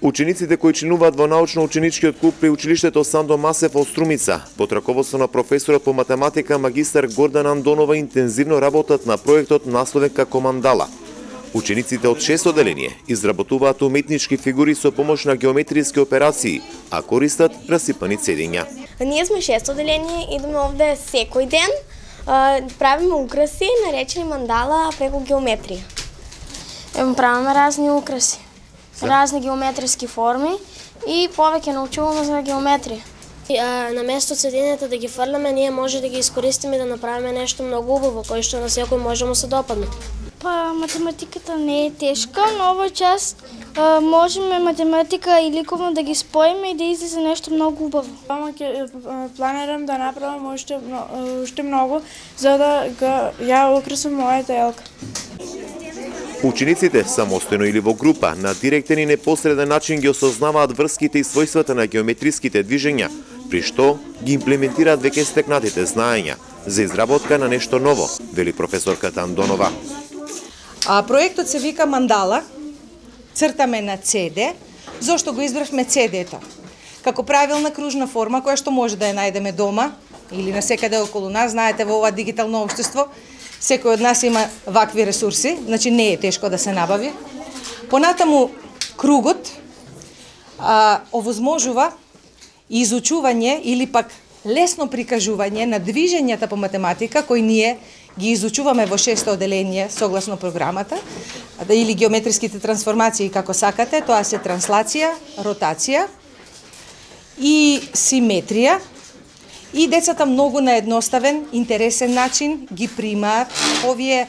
Учениците кои членуваат во научно-ученичкиот клуб при училиштето Сандо Масев во Струмица, под раководство на професорот по математика магистар Гордана Андонова, интензивно работат на проектот насловен како Мандала. Учениците од 6 оделение изработуваат уметнички фигури со помош на геометриски операции, а користат расипани цедиња. Ние сме 6 оделение, идеме овде секој ден, правиме украси, наречени мандала преку геометрија. Правиме разни украси, разни геометриски форми и повеќе научуваме за геометрија. На место цедињата да ги фрламе, ние може да ги искористиме да направиме нешто многу убаво, кој што на секој може му се допадне. Математиката не е тешка, но овој час можеме математика и ликовно да ги споиме и да излезе нешто многу убаво. Планирам да направам уште многу за да ја украсам мојата елка. Учениците, самостојно или во група, на директен и непосреден начин ги осознаваат врските и својствата на геометриските движења, при што ги имплементираат веќе стекнатите знаења за изработка на нешто ново, вели професорката Андонова. Проектот се вика Мандала, цртаме на CD. Зошто го избравме CD-то? Како правилна кружна форма која што може да ја најдеме дома или на секаде околу нас, знаете во ова дигитално општество, секој од нас има вакви ресурси, значи не е тешко да се набави. Понатаму кругот овозможува изучување или пак лесно прикажување на движењата по математика кои ние ги изучуваме во 6 оделение согласно програмата, или геометриските трансформации како сакате, тоа се транслација, ротација и симетрија. И децата многу на едноставен, интересен начин ги примаат овие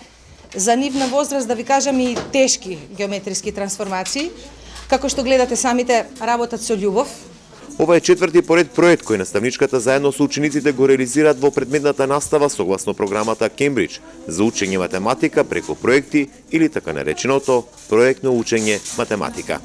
за нивна возраст, да ви кажам, и тешки геометриски трансформации. Како што гледате самите, работат со љубов. Ова е четврти поред проект кој наставничката заедно со учениците го реализираат во предметната настава согласно програмата Кембридж за учење математика преку проекти или така нареченото проектно учење математика.